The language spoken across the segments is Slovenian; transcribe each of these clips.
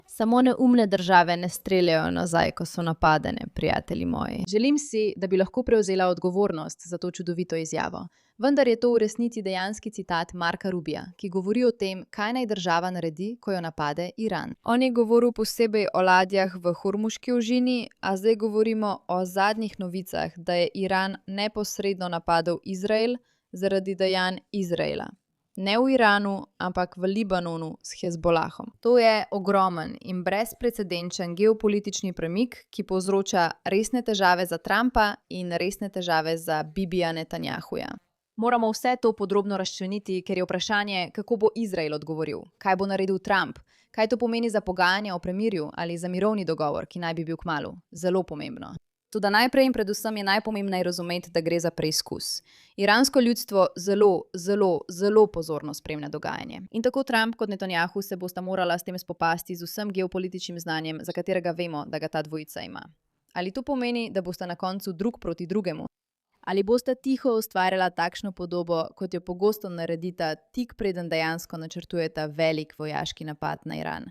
Samo neumne države ne streljajo nazaj, ko so napadene, prijatelji moji. Želim si, da bi lahko prevzela odgovornost za to čudovito izjavo. Vendar je to v resnici dejanski citat Marka Rubija, ki govori o tem, kaj naj država naredi, ko jo napade Iran. On je govoril posebej o ladjah v Hormuški ožini, a zdaj govorimo o zadnjih novicah, da je Iran neposredno napadel Izrael zaradi dejanj Izraela. Ne v Iranu, ampak v Libanonu s Hezbolahom. To je ogromen in brezprecedenčen geopolitični premik, ki povzroča resne težave za Trumpa in resne težave za Bibija Netanjahuja. Moramo vse to podrobno razčleniti, ker je vprašanje, kako bo Izrael odgovoril, kaj bo naredil Trump, kaj to pomeni za pogajanja o premirju ali za mirovni dogovor, ki naj bi bil kmalu. Zelo pomembno. Toda najprej in predvsem je najpomembneje razumeti, da gre za preizkus. Iransko ljudstvo zelo pozorno spremlja dogajanje. In tako Trump kot Netanjahu se bosta morala s tem spopasti z vsem geopolitičnim znanjem, za katerega vemo, da ga ta dvojica ima. Ali to pomeni, da bosta na koncu drug proti drugemu? Ali bosta tiho ustvarjala takšno podobo, kot jo pogosto naredita tik preden dejansko načrtujeta velik vojaški napad na Iran?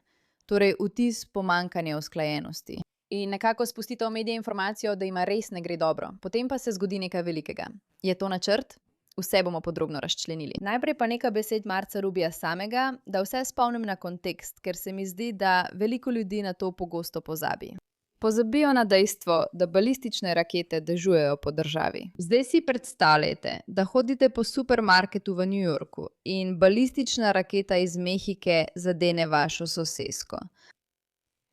Torej vtis pomanjkanja usklajenosti. In nekako spustita v medije informacijo, da ima res ne gre dobro. Potem pa se zgodi nekaj velikega. Je to načrt? Vse bomo podrobno razčlenili. Najprej pa nekaj besed Marca Rubija samega, da vse spomnim na kontekst, ker se mi zdi, da veliko ljudi na to pogosto pozabi. Pozabijo na dejstvo, da balistične rakete dežujejo po državi. Zdaj si predstavljajte, da hodite po supermarketu v New Yorku in balistična raketa iz Mehike zadene vašo sosesko.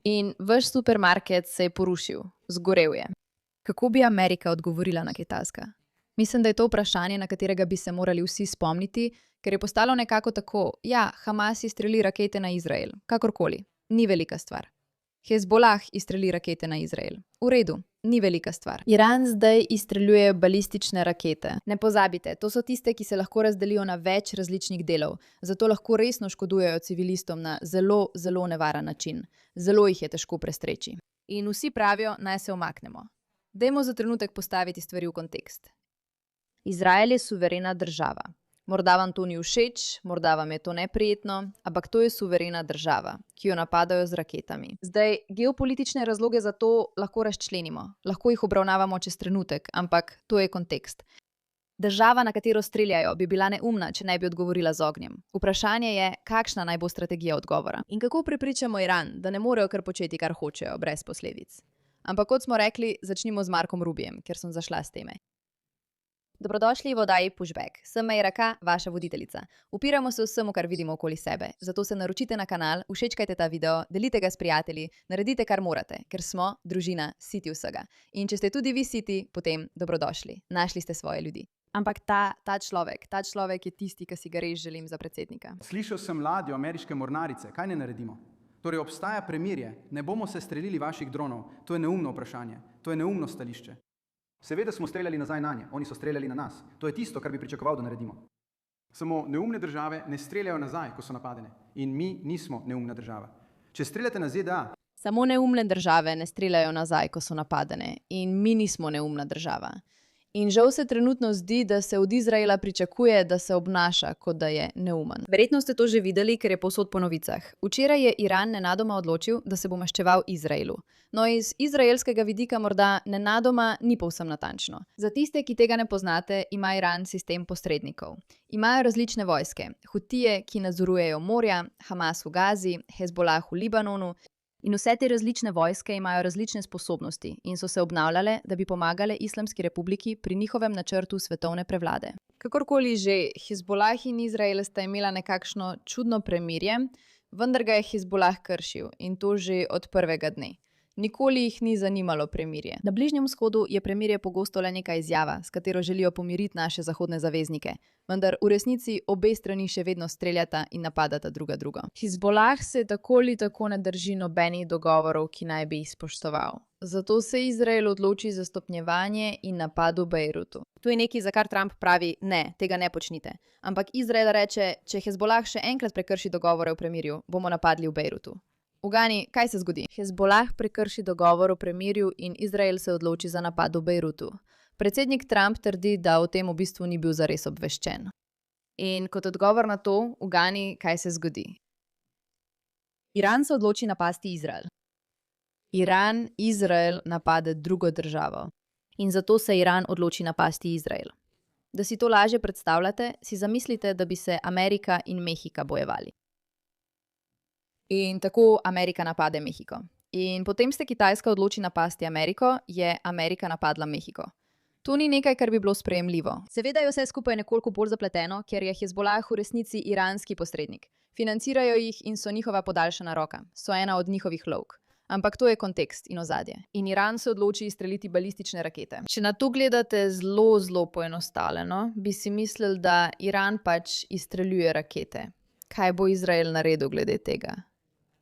In vaš supermarket se je porušil, zgorel je. Kako bi Amerika odgovorila na Kitajska? Mislim, da je to vprašanje, na katerega bi se morali vsi spomniti, ker je postalo nekako tako, ja, Hamas izstreli rakete na Izrael, kakorkoli, ni velika stvar. Hezbolah izstreli rakete na Izrael. V redu, ni velika stvar. Iran zdaj izstreljuje balistične rakete. Ne pozabite, to so tiste, ki se lahko razdelijo na več različnih delov, zato lahko resno škodujejo civilistom na zelo nevaren način. Zelo jih je težko prestreči. In vsi pravijo, naj se umaknemo. Dajmo za trenutek postaviti stvari v kontekst. Izrael je suverena država. Morda vam to ni všeč, morda vam je to neprijetno, ampak to je suverena država, ki jo napadajo z raketami. Zdaj, geopolitične razloge za to lahko razčlenimo. Lahko jih obravnavamo čez trenutek, ampak to je kontekst. Država, na katero streljajo, bi bila neumna, če ne bi odgovorila z ognjem. Vprašanje je, kakšna naj bo strategija odgovora. In kako prepričamo Iran, da ne morejo kar početi, kar hočejo, brez posledic. Ampak kot smo rekli, začnimo z Markom Rubijem, ker sem zašla s teme. Dobrodošli v oddaji Pushback. Sem Meira K, vaša voditeljica. Upiramo se vsemu, kar vidimo okoli sebe. Zato se naročite na kanal, všečkajte ta video, delite ga s prijatelji, naredite, kar morate, ker smo, družina, siti vsega. In če ste tudi vi siti, potem dobrodošli. Našli ste svoje ljudi. Ampak ta človek je tisti, ki si ga res želim za predsednika. Slišal sem ladjo ameriške mornarice. Kaj ne naredimo? Torej obstaja premirje. Ne bomo se strelili vaših dronov. To je neumno vprašanje. To je neumno stališče. Seveda smo streljali nazaj na nje, oni so streljali na nas. To je tisto, kar bi pričakoval, da naredimo. Samo neumne države ne streljajo nazaj, ko so napadene. In mi nismo neumna država. Če streljate na ZDA... Samo neumne države ne streljajo nazaj, ko so napadene. In mi nismo neumna država. In žal se trenutno zdi, da se od Izraela pričakuje, da se obnaša, kot da je neumen. Verjetno ste to že videli, ker je povsod po novicah. Včeraj je Iran nenadoma odločil, da se bo maščeval Izraelu. No, iz izraelskega vidika morda nenadoma ni povsem natančno. Za tiste, ki tega ne poznate, ima Iran sistem posrednikov. Imajo različne vojske. Hutije, ki nadzorujejo morja, Hamas v Gazi, Hezbolah v Libanonu. In vse te različne vojske imajo različne sposobnosti in so se obnavljale, da bi pomagale Islamski republiki pri njihovem načrtu svetovne prevlade. Kakorkoli že, Hezbolah in Izrael sta imela nekakšno čudno premirje, vendar ga je Hezbolah kršil in to že od prvega dne. Nikoli jih ni zanimalo premirje. Na Bližnjem vzhodu je premirje pogosto le neka izjava, s katero želijo pomiriti naše zahodne zaveznike, vendar v resnici obe strani še vedno streljata in napadata druga drugo. Hezbolah se tako ali tako ne drži nobenih dogovorov, ki naj bi jih spoštoval. Zato se Izrael odloči za stopnjevanje in napad v Bejrutu. To je nekaj, za kar Trump pravi, ne, tega ne počnite. Ampak Izrael reče, če Hezbolah še enkrat prekrši dogovore o premirju, bomo napadli v Bejrutu. Ugani, kaj se zgodi? Hezbolah prekrši dogovor o premirju in Izrael se odloči za napad v Bejrutu. Predsednik Trump trdi, da o tem v bistvu ni bil zares obveščen. In kot odgovor na to, ugani, kaj se zgodi. Iran se odloči napasti Izrael. Iran Izrael napade drugo državo. In zato se Iran odloči napasti Izrael. Da si to lažje predstavljate, si zamislite, da bi se Amerika in Mehika bojevali. In tako Amerika napade Mehiko. In potem se Kitajska odloči napasti Ameriko, je Amerika napadla Mehiko. To ni nekaj, kar bi bilo sprejemljivo. Seveda je vse skupaj nekoliko bolj zapleteno, ker je Hezbolah v resnici iranski posrednik. Financirajo jih in so njihova podaljšana roka. So ena od njihovih lovk. Ampak to je kontekst in ozadje. In Iran se odloči izstreliti balistične rakete. Če na to gledate zelo poenostavljeno, bi si mislili, da Iran pač izstreljuje rakete. Kaj bo Izrael naredil glede tega?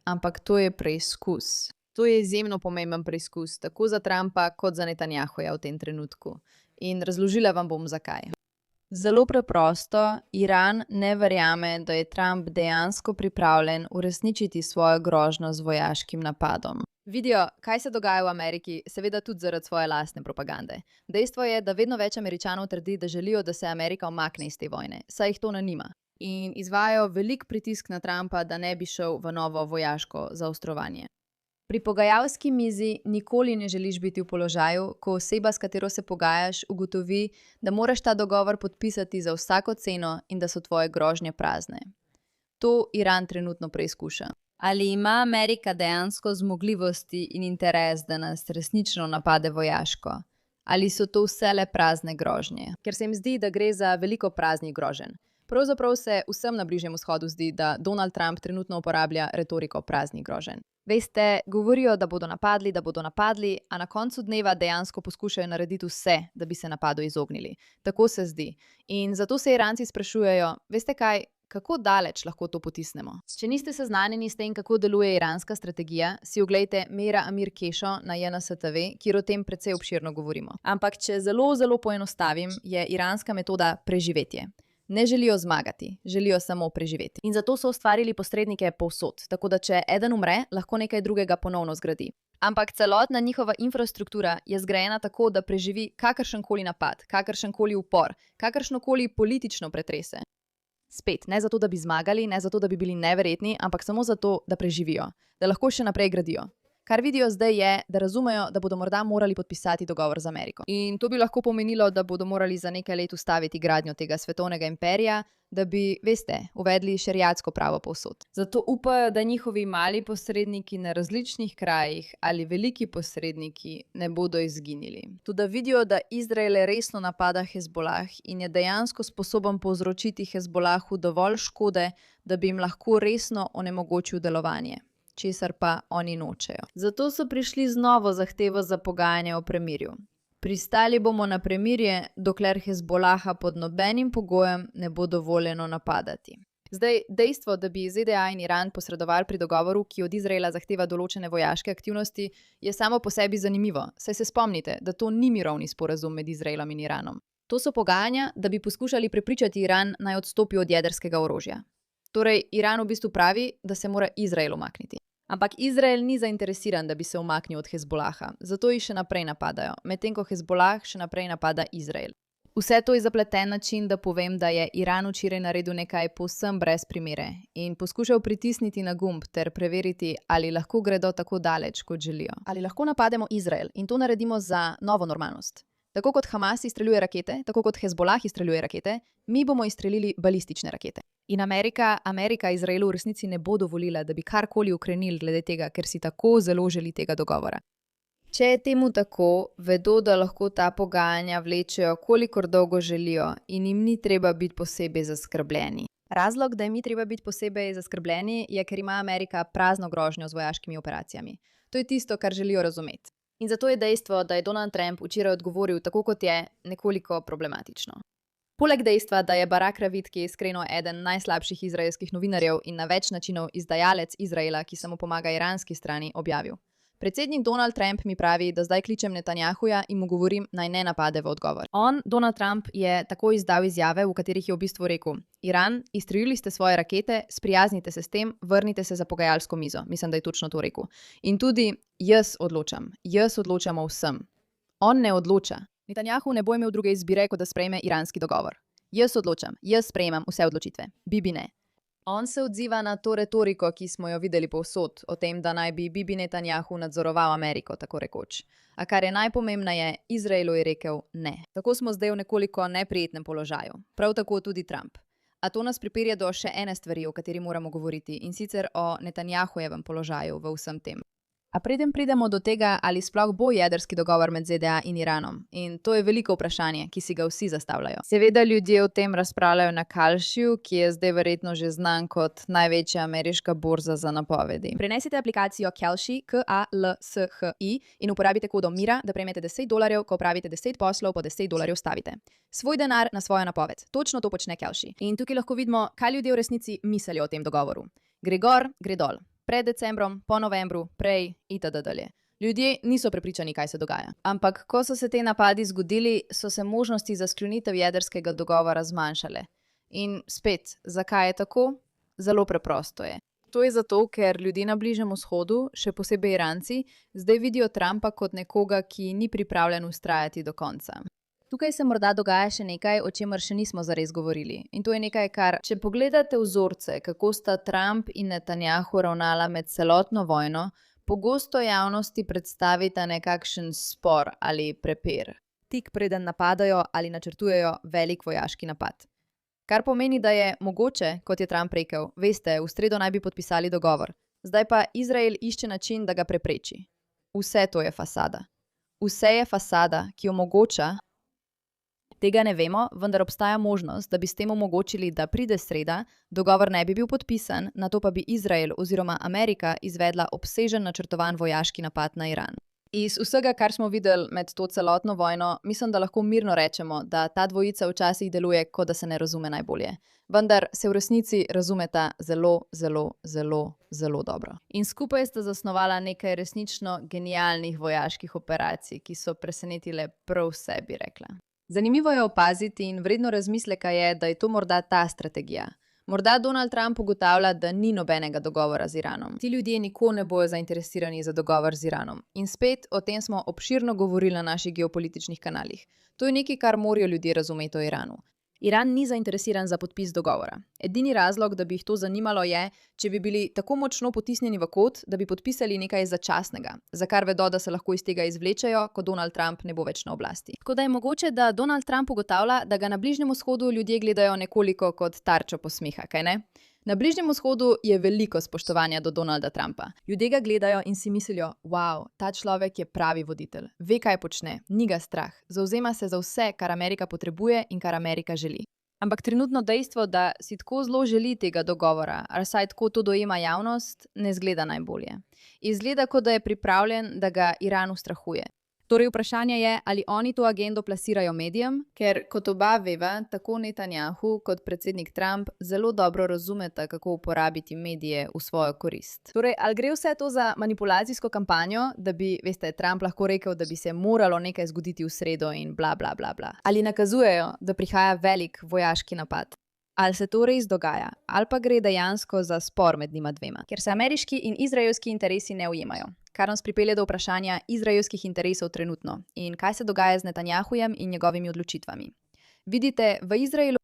Ampak to je preizkus. To je izjemno pomemben preizkus, tako za Trumpa kot za Netanjahuja v tem trenutku. In razložila vam bom zakaj. Zelo preprosto, Iran ne verjame, da je Trump dejansko pripravljen uresničiti svojo grožnjo z vojaškim napadom. Vidijo, kaj se dogaja v Ameriki, seveda tudi zaradi svoje lastne propagande. Dejstvo je, da vedno več Američanov trdi, da želijo, da se Amerika umakne iz te vojne, saj jih to nanima. In izvajajo velik pritisk na Trumpa, da ne bi šel v novo vojaško zaostrovanje. Pri pogajalski mizi nikoli ne želiš biti v položaju, ko oseba, s katero se pogajaš, ugotovi, da moraš ta dogovor podpisati za vsako ceno in da so tvoje grožnje prazne. To Iran trenutno preizkuša. Ali ima Amerika dejansko zmogljivosti in interes, da nas resnično napade vojaško? Ali so to vse le prazne grožnje? Ker se jim zdi, da gre za veliko praznih groženj. Pravzaprav se vsem na Bližnjem vzhodu zdi, da Donald Trump trenutno uporablja retoriko praznih groženj. Veste, govorijo, da bodo napadli, a na koncu dneva dejansko poskušajo narediti vse, da bi se napadu izognili. Tako se zdi. In zato se Iranci sprašujejo, veste kaj, kako daleč lahko to potisnemo? Če niste seznanjeni s tem, kako deluje iranska strategija, si oglejte Mera Amir Kešo na JNS TV, kjer o tem precej obširno govorimo. Ampak če zelo poenostavim, je iranska metoda preživetje. Ne želijo zmagati, želijo samo preživeti. In zato so ustvarili posrednike povsod, tako da če eden umre, lahko nekaj drugega ponovno zgradi. Ampak celotna njihova infrastruktura je zgrajena tako, da preživi kakršenkoli napad, kakršenkoli upor, kakršnokoli politično pretrese. Spet, ne zato, da bi zmagali, ne zato, da bi bili neverjetni, ampak samo zato, da preživijo, da lahko še naprej gradijo. Kar vidijo zdaj je, da razumejo, da bodo morda morali podpisati dogovor z Ameriko. In to bi lahko pomenilo, da bodo morali za nekaj let ustaviti gradnjo tega svetovnega imperija, da bi, veste, uvedli šeriatsko pravo povsod. Zato upajo, da njihovi mali posredniki na različnih krajih ali veliki posredniki ne bodo izginili. Tudi vidijo, da Izrael resno napada Hezbolah in je dejansko sposoben povzročiti Hezbolahu dovolj škode, da bi jim lahko resno onemogočil delovanje. Česar pa oni nočejo. Zato so prišli z novo zahtevo za pogajanje o premirju. Pristali bomo na premirje, dokler Hezbolaha pod nobenim pogojem ne bo dovoljeno napadati. Zdaj, dejstvo, da bi ZDA in Iran posredovali pri dogovoru, ki od Izraela zahteva določene vojaške aktivnosti, je samo po sebi zanimivo. Saj se spomnite, da to ni mirovni sporazum med Izraelom in Iranom. To so pogajanja, da bi poskušali prepričati Iran, naj odstopi od jedrskega orožja. Torej, Iran v bistvu pravi, da se mora Izrael umakniti. Ampak Izrael ni zainteresiran, da bi se umaknil od Hezbolaha, zato jih še naprej napadajo, medtem ko Hezbolah še naprej napada Izrael. Vse to je zapleten način, da povem, da je Iran včeraj naredil nekaj povsem brez primere in poskušal pritisniti na gumb ter preveriti, ali lahko gredo tako daleč, kot želijo. Ali lahko napademo Izrael in to naredimo za novo normalnost. Tako kot Hamas izstreljuje rakete, tako kot Hezbolah izstreljuje rakete, mi bomo izstrelili balistične rakete. In Amerika Izraelu v resnici ne bo dovolila, da bi karkoli ukrenili glede tega, ker si tako zelo želi tega dogovora. Če je temu tako, vedo, da lahko ta pogajanja vlečejo, kolikor dolgo želijo in jim ni treba biti posebej zaskrbljeni. Razlog, da jim ni treba biti posebej zaskrbljeni, je, ker ima Amerika prazno grožnjo z vojaškimi operacijami. To je tisto, kar želijo razumeti. In zato je dejstvo, da je Donald Trump včeraj odgovoril tako, kot je, nekoliko problematično. Poleg dejstva, da je Barak Ravid, ki je iskreno eden najslabših izraelskih novinarjev in na več načinov izdajalec Izraela, ki samo pomaga iranski strani, objavil. Predsednik Donald Trump mi pravi, da zdaj kličem Netanjahuja in mu govorim, naj ne napade v odgovor. Donald Trump, je tako izdal izjave, v katerih je v bistvu rekel: Iran, izstrelili ste svoje rakete, sprijaznite se s tem, vrnite se za pogajalsko mizo. Mislim, da je točno to rekel. In tudi jaz odločam o vsem. On ne odloča. Netanjahu ne bo imel druge izbire, kot da sprejme iranski dogovor. Jaz odločam, jaz sprejemam vse odločitve. Bibi ne. On se odziva na to retoriko, ki smo jo videli povsod, o tem, da naj bi Bibi Netanjahu nadzoroval Ameriko, tako rekoč. A kar je najpomembneje, Izraelu je rekel ne. Tako smo zdaj v nekoliko neprijetnem položaju. Prav tako tudi Trump. A to nas pripelje do še ene stvari, o kateri moramo govoriti, in sicer o Netanjahujevem položaju v vsem tem. A preden pridemo do tega, ali sploh bo jedrski dogovor med ZDA in Iranom, in to je veliko vprašanje, ki si ga vsi zastavljajo. Seveda ljudje o tem razpravljajo na Kalshiju, ki je zdaj verjetno že znan kot največja ameriška borza za napovedi. Prenesite aplikacijo Kalshi, K-A-L-S-H-I, in uporabite kodo MIRA, da prejmete $10, ko opravite 10 poslov po $10 stavite. Svoj denar na svojo napoved. Točno to počne Kalshi. In tukaj lahko vidimo, kaj ljudje v resnici mislijo o tem dogovoru. Gre gor, gre dol. Pred decembrom, po novembru, prej itd. Ljudje niso prepričani, kaj se dogaja. Ampak, ko so se te napadi zgodili, so se možnosti za sklenitev jedrskega dogovora zmanjšale. In spet, zakaj je tako? Zelo preprosto je. To je zato, ker ljudje na Bližnjem vzhodu, še posebej Iranci, zdaj vidijo Trumpa kot nekoga, ki ni pripravljen vztrajati do konca. Tukaj se morda dogaja še nekaj, o čemer še nismo zares govorili. In to je nekaj, kar, če pogledate vzorce, kako sta Trump in Netanjahu ravnala med celotno vojno, pogosto javnosti predstavita nekakšen spor ali prepir. Tik preden napadajo ali načrtujejo velik vojaški napad. Kar pomeni, da je mogoče, kot je Trump rekel, veste, v sredo naj bi podpisali dogovor. Zdaj pa Izrael išče način, da ga prepreči. Vse to je fasada. Vse je fasada, ki omogoča. Tega ne vemo, vendar obstaja možnost, da bi s tem omogočili, da pride sreda, dogovor ne bi bil podpisan, nato pa bi Izrael oziroma Amerika izvedla obsežen načrtovan vojaški napad na Iran. Iz vsega, kar smo videli med to celotno vojno, mislim, da lahko mirno rečemo, da ta dvojica včasih deluje, kot da se ne razume najbolje. Vendar se v resnici razumeta zelo, zelo, zelo, zelo dobro. In skupaj sta zasnovala nekaj resnično genialnih vojaških operacij, ki so presenetile prav vse, bi rekla. Zanimivo je opaziti in vredno razmisleka je, da je to morda ta strategija. Morda Donald Trump ugotavlja, da ni nobenega dogovora z Iranom. Ti ljudje nikoli ne bojo zainteresirani za dogovor z Iranom. In spet, o tem smo obširno govorili na naših geopolitičnih kanalih. To je nekaj, kar morajo ljudje razumeti o Iranu. Iran ni zainteresiran za podpis dogovora. Edini razlog, da bi jih to zanimalo je, če bi bili tako močno potisnjeni v kot, da bi podpisali nekaj začasnega, za kar vedo, da se lahko iz tega izvlečejo, ko Donald Trump ne bo več na oblasti. Tako da je mogoče, da Donald Trump ugotavlja, da ga na Bližnjem vzhodu ljudje gledajo nekoliko kot tarčo posmeha, kaj ne? Na Bližnjem vzhodu je veliko spoštovanja do Donalda Trumpa. Ljudje ga gledajo in si mislijo, wow, ta človek je pravi voditelj, ve, kaj počne, ni ga strah, zavzema se za vse, kar Amerika potrebuje in kar Amerika želi. Ampak trenutno dejstvo, da si tako zelo želi tega dogovora, ali saj tako to dojema javnost, ne zgleda najbolje. Izgleda, kot da je pripravljen, da ga Iran ustrahuje. Torej vprašanje je, ali oni to agendo plasirajo medijem, ker kot oba veva, tako Netanjahu kot predsednik Trump zelo dobro razumeta, kako uporabiti medije v svojo korist. Torej, ali gre vse to za manipulacijsko kampanjo, da bi, veste, Trump lahko rekel, da bi se moralo nekaj zgoditi v sredo in bla bla bla bla. Ali nakazujejo, da prihaja velik vojaški napad? Ali se to res dogaja, ali pa gre dejansko za spor med njima dvema, ker se ameriški in izraelski interesi ne ujemajo. Kar nas pripelje do vprašanja izraelskih interesov trenutno in kaj se dogaja z Netanjahujem in njegovimi odločitvami. Vidite, v Izraelu,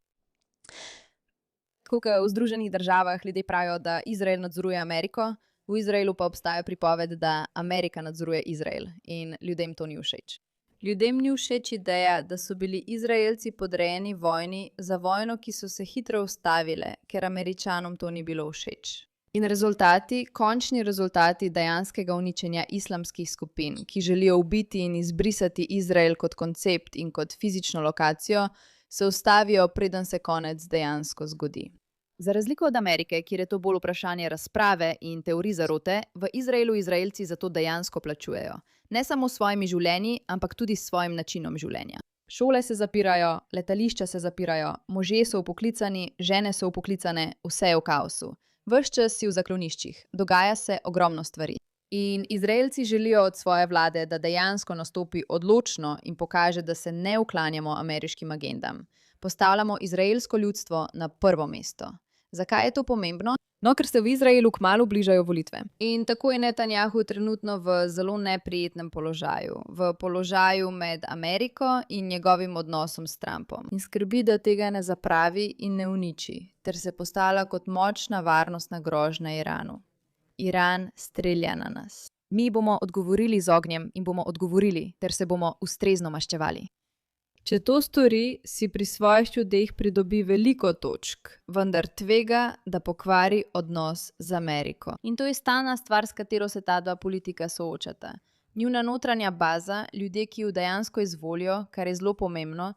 tako kot v Združenih državah ljudje pravijo, da Izrael nadzoruje Ameriko, v Izraelu pa obstaja pripoved, da Amerika nadzoruje Izrael in ljudem to ni všeč. Ljudem ni všeč ideja, da so bili Izraelci podrejeni vojni za vojno, ki so se hitro ustavile, ker Američanom to ni bilo všeč. In rezultati, končni rezultati dejanskega uničenja islamskih skupin, ki želijo ubiti in izbrisati Izrael kot koncept in kot fizično lokacijo, se ustavijo, preden se konec dejansko zgodi. Za razliko od Amerike, kjer je to bolj vprašanje razprave in teorij zarote, v Izraelu Izraelci za to dejansko plačujejo. Ne samo s svojimi življenji, ampak tudi s svojim načinom življenja. Šole se zapirajo, letališča se zapirajo, možje so upoklicani, žene so upoklicane, vse je v kaosu. Ves čas si v zakloniščih, dogaja se ogromno stvari. In Izraelci želijo od svoje vlade, da dejansko nastopi odločno in pokaže, da se ne uklanjamo ameriškim agendam. Postavljamo izraelsko ljudstvo na prvo mesto. Zakaj je to pomembno? No, ker se v Izraelu kmalu bližajo volitve. In tako je Netanjahu trenutno v zelo neprijetnem položaju. V položaju med Ameriko in njegovim odnosom s Trumpom. In skrbi, da tega ne zapravi in ne uniči, ter se postavlja kot močna varnostna grožnja Iranu. Iran strelja na nas. Mi bomo odgovorili z ognjem in bomo odgovorili, ter se bomo ustrezno maščevali. Če to stori, si pri svojih ljudeh pridobi veliko točk, vendar tvega, da pokvari odnos z Ameriko. In to je stalna stvar, s katero se ta dva politika soočata. Njuna notranja baza, ljudje, ki jo dejansko izvolijo, kar je zelo pomembno,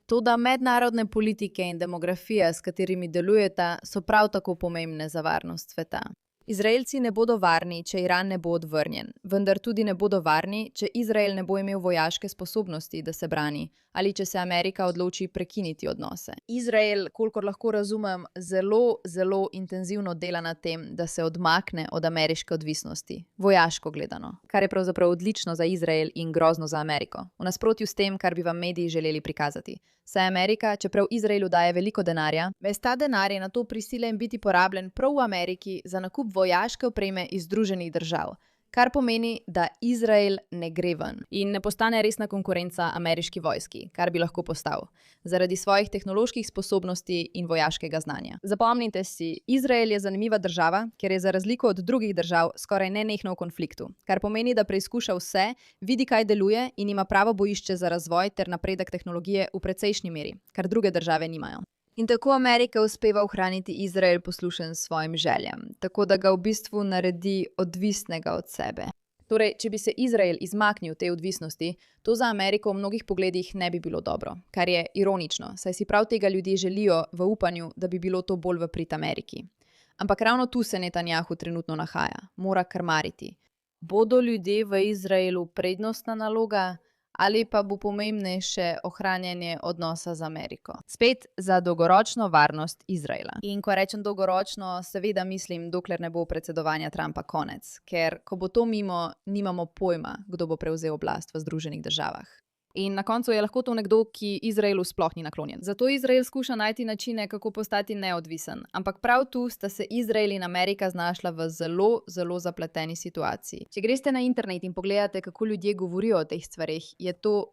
toda mednarodne politike in demografija, s katerimi delujeta, so prav tako pomembne za varnost sveta. Izraelci ne bodo varni, če Iran ne bo odvrnjen, vendar tudi ne bodo varni, če Izrael ne bo imel vojaške sposobnosti, da se brani, ali če se Amerika odloči prekiniti odnose. Izrael, kolikor lahko razumem, zelo intenzivno dela na tem, da se odmakne od ameriške odvisnosti, vojaško gledano. Kar je pravzaprav odlično za Izrael in grozno za Ameriko, v nasprotju s tem, kar bi vam mediji želeli prikazati. Saj Amerika, čeprav Izraelu daje veliko denarja, ves ta denar je nato prisiljen biti porabljen prav v Ameriki za nakup vojaške opreme iz Združenih držav, kar pomeni, da Izrael ne gre ven in ne postane resna konkurenca ameriški vojski, kar bi lahko postal, zaradi svojih tehnoloških sposobnosti in vojaškega znanja. Zapomnite si, Izrael je zanimiva država, ker je za razliko od drugih držav skoraj nenehno v konfliktu, kar pomeni, da preizkuša vse, vidi, kaj deluje in ima pravo bojišče za razvoj ter napredek tehnologije v precejšnji meri, kar druge države nimajo. In tako Amerika uspeva ohraniti Izrael poslušen svojim željam, tako da ga v bistvu naredi odvisnega od sebe. Torej, če bi se Izrael izmaknil te odvisnosti, to za Ameriko v mnogih pogledih ne bi bilo dobro, kar je ironično, saj si prav tega ljudje želijo v upanju, da bi bilo to bolj v prid Ameriki. Ampak ravno tu se Netanjahu trenutno nahaja, mora krmariti. Bodo ljudje v Izraelu prednostna naloga? Ali pa bo pomembnejše ohranjanje odnosa z Ameriko. Spet za dolgoročno varnost Izraela. In ko rečem dolgoročno, seveda mislim, dokler ne bo predsedovanja Trumpa konec, ker ko bo to mimo, nimamo pojma, kdo bo prevzel oblast v Združenih državah. In na koncu je lahko to nekdo, ki Izraelu sploh ni naklonjen. Zato Izrael skuša najti načine, kako postati neodvisen. Ampak prav tu sta se Izrael in Amerika znašla v zelo zapleteni situaciji. Če greste na internet in pogledate, kako ljudje govorijo o teh stvareh, je to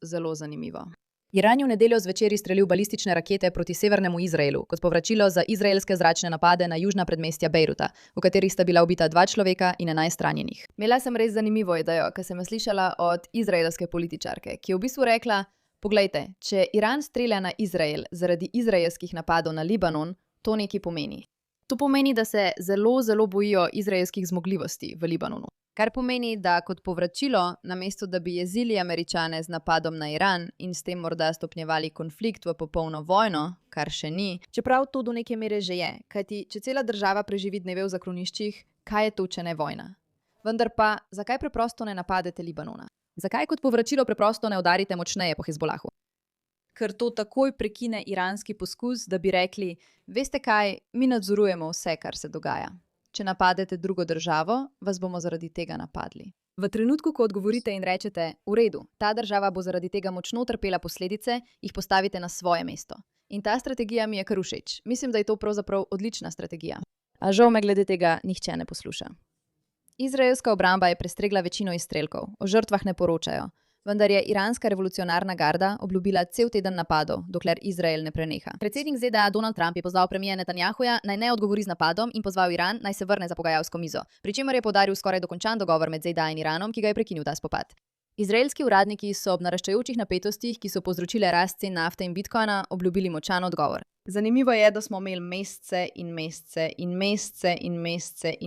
zelo zanimivo. Iran je v nedeljo zvečer izstrelil balistične rakete proti severnemu Izraelu, kot povračilo za izraelske zračne napade na južna predmestja Bejruta, v katerih sta bila ubita 2 človeka in 11 ranjenih. Imela sem res zanimivo idejo, ko sem jo slišala od izraelske političarke, ki je v bistvu rekla: poglejte, če Iran strelja na Izrael zaradi izraelskih napadov na Libanon, to nekaj pomeni. To pomeni, da se zelo bojijo izraelskih zmogljivosti v Libanonu. Kar pomeni, da kot povračilo, namesto da bi jezili Američane z napadom na Iran in s tem morda stopnjevali konflikt v popolno vojno, kar še ni, čeprav to do neke mere že je, kajti če cela država preživi dneve v zakloniščih, kaj je to, če ne vojna? Vendar pa, zakaj preprosto ne napadete Libanona? Zakaj kot povračilo preprosto ne udarite močneje po Hezbolahu? Ker to takoj prekine iranski poskus, da bi rekli: veste kaj, mi nadzorujemo vse, kar se dogaja. Če napadete drugo državo, vas bomo zaradi tega napadli. V trenutku, ko odgovorite in rečete: v redu, ta država bo zaradi tega močno trpela posledice, jih postavite na svoje mesto. In ta strategija mi je kar všeč. Mislim, da je to pravzaprav odlična strategija. A žal me glede tega nihče ne posluša. Izraelska obramba je prestregla večino izstrelkov, o žrtvah ne poročajo. Vendar je iranska revolucionarna garda obljubila cel teden napadov, dokler Izrael ne preneha. Predsednik ZDA Donald Trump je pozval premierja Netanjahuja, naj ne odgovori z napadom in pozval Iran, naj se vrne za pogajalsko mizo, pri čemer je poudaril skoraj dokončan dogovor med ZDA in Iranom, ki ga je prekinil ta spopad. Izraelski uradniki so ob naraščajočih napetostih, ki so povzročile rast cen nafte in bitcoina, obljubili močan odgovor. Zanimivo je, da smo imeli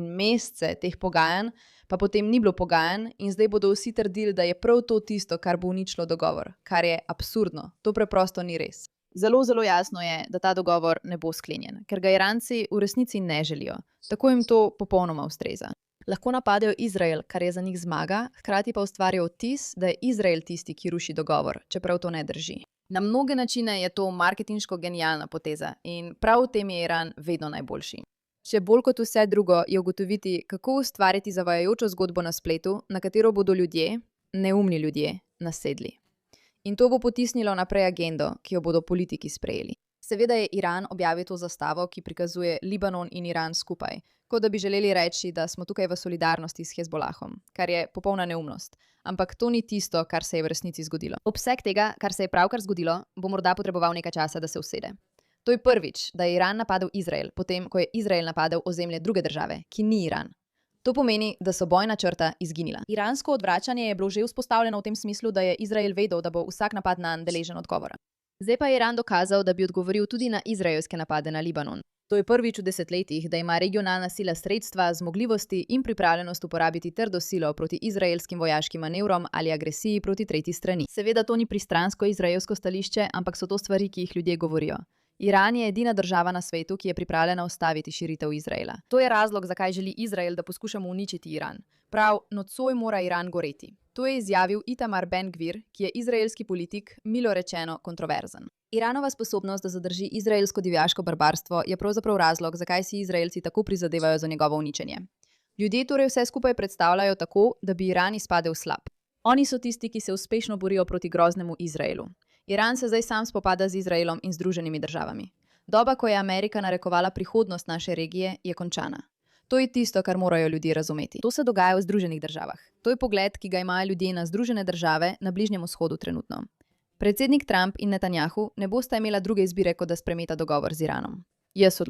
mesece teh pogajanj, pa potem ni bilo pogajanj in zdaj bodo vsi trdili, da je prav to tisto, kar bo uničilo dogovor, kar je absurdno. To preprosto ni res. Zelo jasno je, da ta dogovor ne bo sklenjen, ker ga Iranci v resnici ne želijo. Tako jim to popolnoma ustreza. Lahko napadejo Izrael, kar je za njih zmaga, hkrati pa ustvarijo vtis, da je Izrael tisti, ki ruši dogovor, čeprav to ne drži. Na mnoge načine je to marketinško genialna poteza in prav v tem je Iran vedno najboljši. Še bolj kot vse drugo je ugotoviti, kako ustvariti zavajajočo zgodbo na spletu, na katero bodo ljudje, neumni ljudje, nasedli. In to bo potisnilo naprej agendo, ki jo bodo politiki sprejeli. Seveda je Iran objavil to zastavo, ki prikazuje Libanon in Iran skupaj, kot da bi želeli reči, da smo tukaj v solidarnosti s Hezbolahom, kar je popolna neumnost. Ampak to ni tisto, kar se je v resnici zgodilo. Obseg tega, kar se je pravkar zgodilo, bo morda potreboval nekaj časa, da se usede. To je prvič, da je Iran napadel Izrael, potem ko je Izrael napadel ozemlje druge države, ki ni Iran. To pomeni, da so bojna črta izginila. Iransko odvračanje je bilo že vzpostavljeno v tem smislu, da je Izrael vedel, da bo vsak napad nanj deležen odgovora. Zdaj pa je Iran dokazal, da bi odgovoril tudi na izraelske napade na Libanon. To je prvič v desetletjih, da ima regionalna sila sredstva, zmogljivosti in pripravljenost uporabiti trdo silo proti izraelskim vojaškim manevrom ali agresiji proti tretji strani. Seveda to ni pristransko izraelsko stališče, ampak so to stvari, ki jih ljudje govorijo. Iran je edina država na svetu, ki je pripravljena ustaviti širitev Izraela. To je razlog, zakaj želi Izrael, da poskušamo uničiti Iran. Prav, nocoj mora Iran goreti. To je izjavil Itamar Ben-Gvir, ki je izraelski politik, milo rečeno kontroverzen. Iranova sposobnost, da zadrži izraelsko divjaško barbarstvo, je pravzaprav razlog, zakaj si Izraelci tako prizadevajo za njegovo uničenje. Ljudje torej vse skupaj predstavljajo tako, da bi Iran izpadel slab. Oni so tisti, ki se uspešno borijo proti groznemu Izraelu. Iran se zdaj sam spopada z Izraelom in Združenimi državami. Doba, ko je Amerika narekovala prihodnost naše regije, je končana. To je tisto, kar morajo ljudje razumeti. To se dogaja v Združenih državah. To je pogled, ki ga imajo ljudje na Združene države na Bližnjem vzhodu trenutno. Predsednik Trump in Netanjahu ne bosta imela druge izbire, kot da sprejmeta dogovor z Iranom. Jaz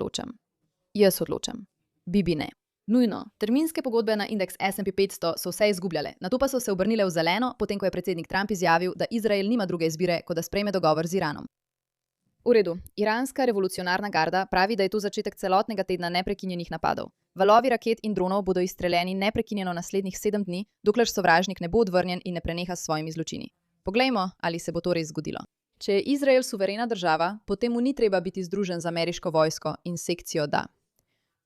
odločam. Bibi ne. Nujno. Terminske pogodbe na indeks S&P 500 so vse izgubljale, nato pa so se obrnile v zeleno, potem ko je predsednik Trump izjavil, da Izrael nima druge izbire, kot da sprejme dogovor z Iranom. V redu. Iranska revolucionarna garda pravi, da je to začetek celotnega tedna neprekinjenih napadov. Valovi raket in dronov bodo izstreljeni neprekinjeno naslednjih 7 dni, dokler sovražnik ne bo odvrnjen in ne preneha s svojimi zločini. Poglejmo, ali se bo to res zgodilo. Če je Izrael suverena država, potem mu ni treba biti združen z ameriško vojsko in sekcijo da.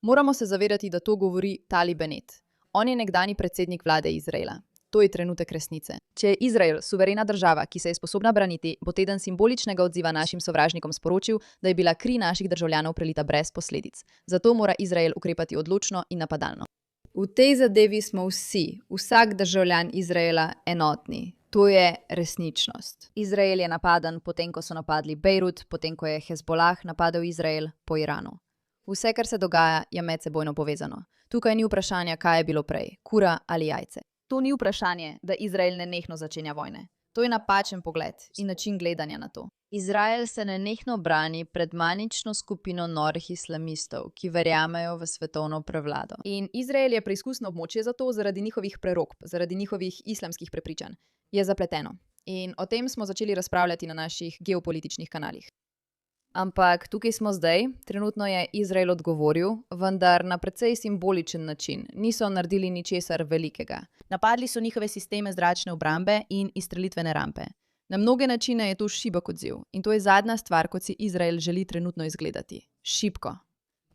Moramo se zavedati, da to govori Tali Bennett. On je nekdani predsednik vlade Izraela. To je trenutek resnice. Če je Izrael suverena država, ki se je sposobna braniti, bo teden simboličnega odziva našim sovražnikom sporočil, da je bila kri naših državljanov prelita brez posledic. Zato mora Izrael ukrepati odločno in napadalno. V tej zadevi smo vsi, vsak državljan Izraela, enotni. To je resničnost. Izrael je napaden, potem ko so napadli Bejrut, potem ko je Hezbolah napadel Izrael po Iranu. Vse, kar se dogaja, je medsebojno povezano. Tukaj ni vprašanja, kaj je bilo prej, kura ali jajce. To ni vprašanje, da Izrael nenehno začenja vojne. To je napačen pogled in način gledanja na to. Izrael se nenehno brani pred manično skupino norih islamistov, ki verjamejo v svetovno prevlado. In Izrael je preizkusno območje za to zaradi njihovih prerokb, zaradi njihovih islamskih prepričanj. Je zapleteno. In o tem smo začeli razpravljati na naših geopolitičnih kanalih. Ampak tukaj smo zdaj, trenutno je Izrael odgovoril, vendar na precej simboličen način. Niso naredili ničesar velikega. Napadli so njihove sisteme zračne obrambe in izstrelitvene rampe. Na mnoge načine je to šibek odziv in to je zadnja stvar, kot si Izrael želi trenutno izgledati. Šibko.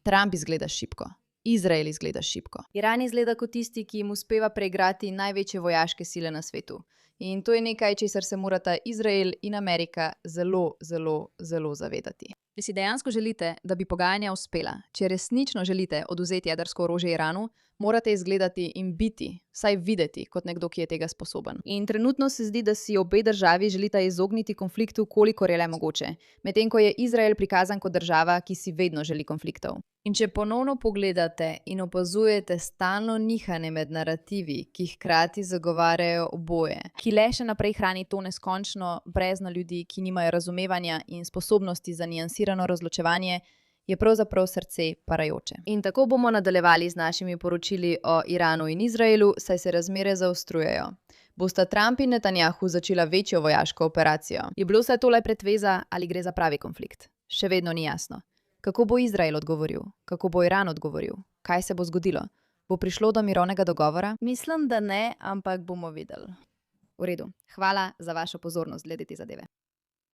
Trump izgleda šibko. Izrael izgleda šibko. Iran izgleda kot tisti, ki jim uspeva preigrati največje vojaške sile na svetu. In to je nekaj, česar se morata Izrael in Amerika zelo zavedati. Če si dejansko želite, da bi pogajanja uspela, če resnično želite odvzeti jedrsko orožje Iranu, morate izgledati in biti, vsaj videti, kot nekdo, ki je tega sposoben. In trenutno se zdi, da si obe državi želita izogniti konfliktu, kolikor je le mogoče, medtem ko je Izrael prikazan kot država, ki si vedno želi konfliktov. In če ponovno pogledate in opazujete stalno nihanje med narativi, ki hkrati zagovarjajo oboje, ki le še naprej hrani to neskončno brezno ljudi, ki nimajo razumevanja in sposobnosti za niansirano razločevanje, je pravzaprav srce parajoče. In tako bomo nadaljevali z našimi poročili o Iranu in Izraelu, saj se razmere zaostrujejo. Bosta Trump in Netanjahu začela večjo vojaško operacijo? Je bilo vse tole pretveza ali gre za pravi konflikt? Še vedno ni jasno. Kako bo Izrael odgovoril? Kako bo Iran odgovoril? Kaj se bo zgodilo? Bo prišlo do mirovnega dogovora? Mislim, da ne, ampak bomo videli. V redu. Hvala za vašo pozornost glede te zadeve.